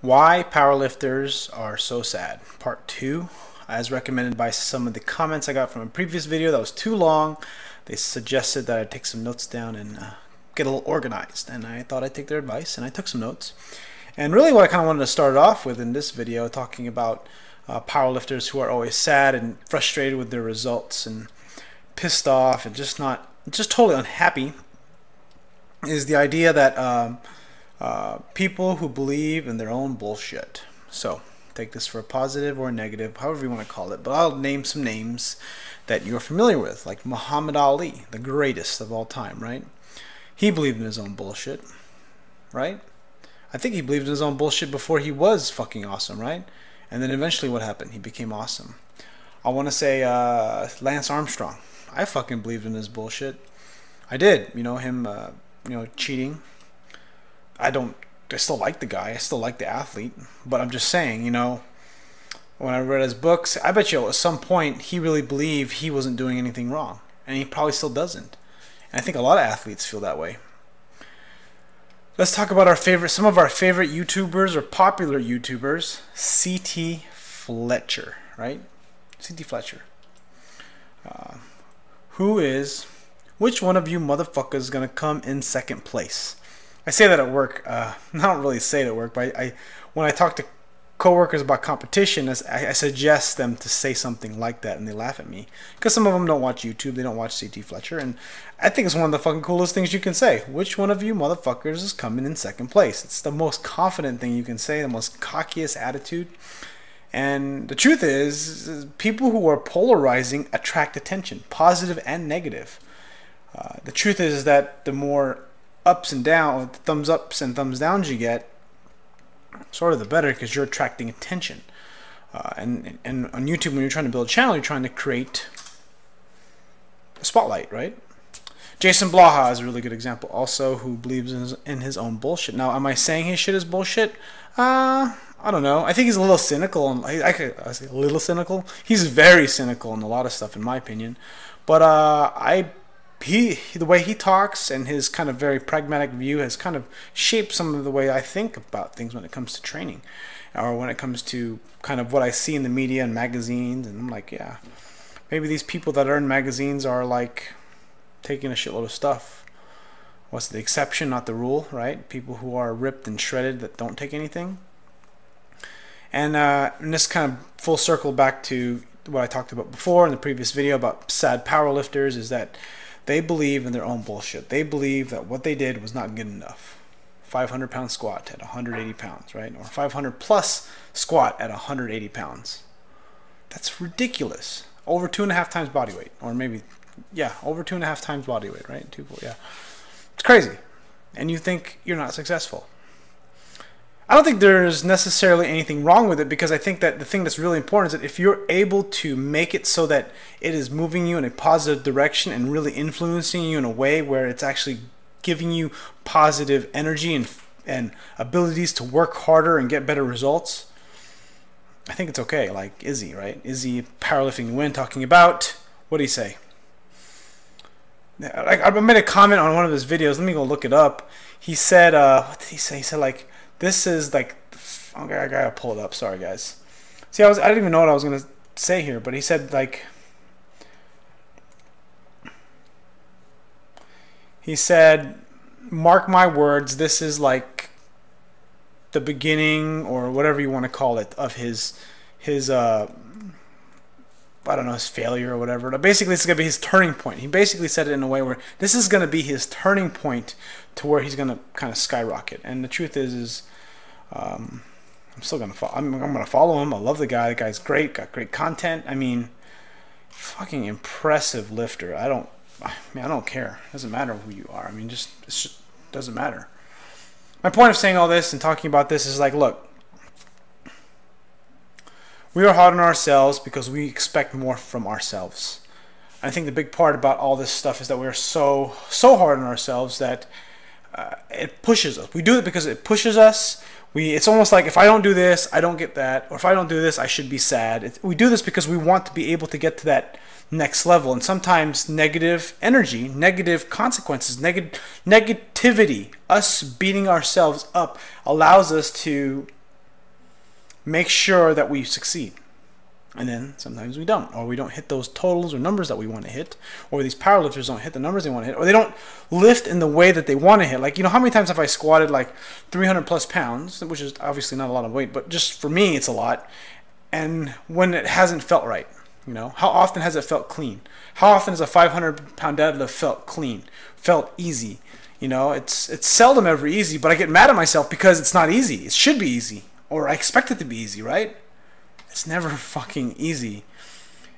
Why Powerlifters Are So Sad, Part 2, as recommended by some of the comments I got from a previous video that was too long. They suggested that I take some notes down and get a little organized, and I thought I'd take their advice, and I took some notes. And really what I kind of wanted to start off with in this video, talking about powerlifters who are always sad and frustrated with their results and pissed off and just totally unhappy, is the idea that people who believe in their own bullshit. So take this for a positive or a negative, however you want to call it, but I'll name some names that you're familiar with, like Muhammad Ali, the greatest of all time, right? He believed in his own bullshit, right? I think he believed in his own bullshit before he was fucking awesome, right? And then eventually what happened? He became awesome. I want to say Lance Armstrong. I fucking believed in his bullshit. I did. You know, him cheating. I still like the guy. I still like the athlete. But I'm just saying, you know, when I read his books, I bet you at some point he really believed he wasn't doing anything wrong. And he probably still doesn't. And I think a lot of athletes feel that way. Let's talk about some of our favorite YouTubers or popular YouTubers. C.T. Fletcher, right? C.T. Fletcher. Which one of you motherfuckers is going to come in second place? I say that at work. I don't really say it at work, but when I talk to coworkers about competition, I suggest them to say something like that, and they laugh at me. Because some of them don't watch YouTube, they don't watch C.T. Fletcher, and I think it's one of the fucking coolest things you can say. Which one of you motherfuckers is coming in second place? It's the most confident thing you can say, the most cockiest attitude. And the truth is people who are polarizing attract attention, positive and negative. The truth is that the more ups and downs, thumbs ups and thumbs downs you get, sort of the better, because you're attracting attention. And on YouTube, when you're trying to build a channel, you're trying to create a spotlight, right? Jason Blaha is a really good example also, who believes in his own bullshit. Now, am I saying his shit is bullshit? I don't know. I think he's a little cynical. I say a little cynical. He's very cynical in a lot of stuff, in my opinion. But the way he talks and his kind of very pragmatic view has kind of shaped some of the way I think about things when it comes to training, or when it comes to kind of what I see in the media and magazines. And I'm like, yeah, maybe these people that are in magazines are like taking a shitload of stuff. What's the exception, not the rule, right? People who are ripped and shredded that don't take anything. And this kind of full circle back to what I talked about before in the previous video about sad powerlifters, is that they believe in their own bullshit. They believe that what they did was not good enough. 500-pound squat at 180 pounds, right? Or 500-plus squat at 180 pounds. That's ridiculous. Over 2.5 times body weight. Or maybe, yeah, over 2.5 times body weight, right? Yeah. It's crazy. And you think you're not successful. I don't think there's necessarily anything wrong with it, because I think that the thing that's really important is that if you're able to make it so that it is moving you in a positive direction and really influencing you in a way where it's actually giving you positive energy and abilities to work harder and get better results, I think it's okay. Like Izzy, right? Izzy, Powerlifting to Win, talking about, what did he say? I made a comment on one of his videos. Let me go look it up. He said, what did he say? He said, like, this is like, okay, I gotta pull it up. Sorry, guys. See, I didn't even know what I was gonna say here, but he said, like, mark my words, this is like the beginning, or whatever you want to call it, of his I don't know, his failure or whatever. But basically, it's gonna be his turning point. He basically said it in a way where this is gonna be his turning point to where he's gonna kind of skyrocket. And the truth is I'm still gonna follow. I'm gonna follow him. I love the guy. The guy's great. Got great content. I mean, fucking impressive lifter. I don't care. It doesn't matter who you are. I mean, it just doesn't matter. My point of saying all this and talking about this is like, look, we are hard on ourselves because we expect more from ourselves. I think the big part about all this stuff is that we're so hard on ourselves that it pushes us. We do it because it pushes us. It's almost like, if I don't do this, I don't get that. Or if I don't do this, I should be sad. We do this because we want to be able to get to that next level. And sometimes negative energy, negative consequences, negativity, us beating ourselves up, allows us to make sure that we succeed. And then sometimes we don't, or we don't hit those totals or numbers that we want to hit, or these powerlifters don't hit the numbers they want to hit, or they don't lift in the way that they want to hit. Like, you know, how many times have I squatted like 300 plus pounds, which is obviously not a lot of weight, but just for me it's a lot, and when it hasn't felt right, you know, how often has it felt clean? How often has a 500-pound deadlift felt clean, felt easy? You know, it's seldom ever easy, but I get mad at myself because it's not easy. It should be easy, or I expect it to be easy, right? It's never fucking easy.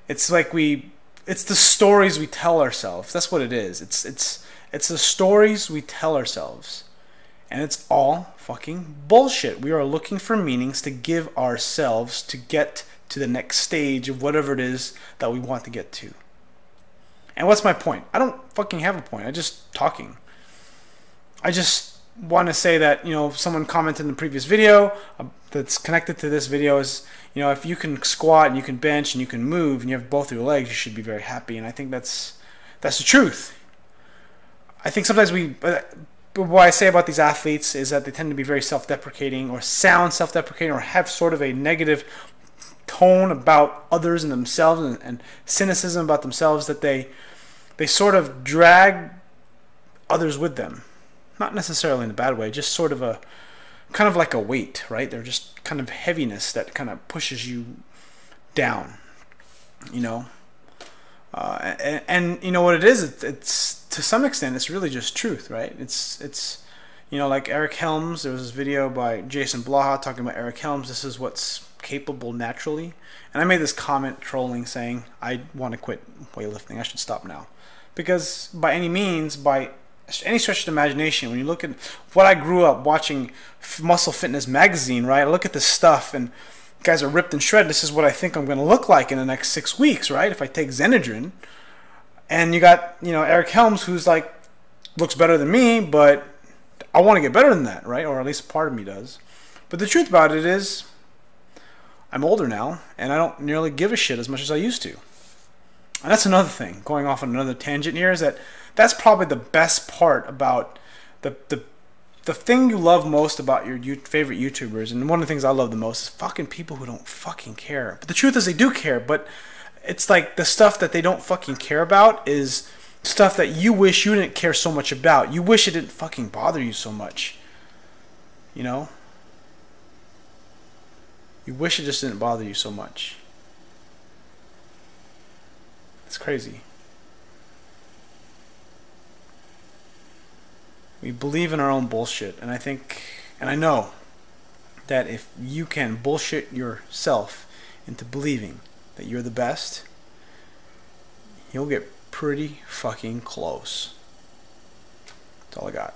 It's like it's the stories we tell ourselves. That's what it is. It's the stories we tell ourselves. And it's all fucking bullshit. We are looking for meanings to give ourselves to get to the next stage of whatever it is that we want to get to. And what's my point? I don't fucking have a point. I'm just talking. I just want to say that, you know, someone commented in the previous video that's connected to this video is, you know, if you can squat and you can bench and you can move and you have both your legs, you should be very happy. And I think that's the truth. I think sometimes what I say about these athletes is that they tend to be very self-deprecating, or sound self-deprecating, or have sort of a negative tone about others and themselves, and cynicism about themselves, that they sort of drag others with them. Not necessarily in a bad way, just sort of a kind of like a weight, right? They're just kind of heaviness that kind of pushes you down, you know. And you know what it is? It's to some extent, it's really just truth, right? It's you know, like Eric Helms. There was this video by Jason Blaha talking about Eric Helms. This is what's capable naturally. And I made this comment trolling saying, I want to quit weightlifting. I should stop now. Because by any means, by any stretch of the imagination, when you look at what I grew up watching, Muscle Fitness magazine, right? I look at this stuff and guys are ripped and shredded. This is what I think I'm going to look like in the next 6 weeks, right? If I take Xenadrin. And you got, you know, Eric Helms, who's like, looks better than me, but I want to get better than that, right? Or at least part of me does. But the truth about it is, I'm older now, and I don't nearly give a shit as much as I used to. And that's another thing, going off on another tangent here, is that that's probably the best part about the thing you love most about your favorite YouTubers, and one of the things I love the most is fucking people who don't fucking care. But the truth is they do care, but it's like the stuff that they don't fucking care about is stuff that you wish you didn't care so much about. You wish it didn't fucking bother you so much. You know? You wish it just didn't bother you so much. It's crazy. We believe in our own bullshit, and I think, and I know that if you can bullshit yourself into believing that you're the best, you'll get pretty fucking close. That's all I got.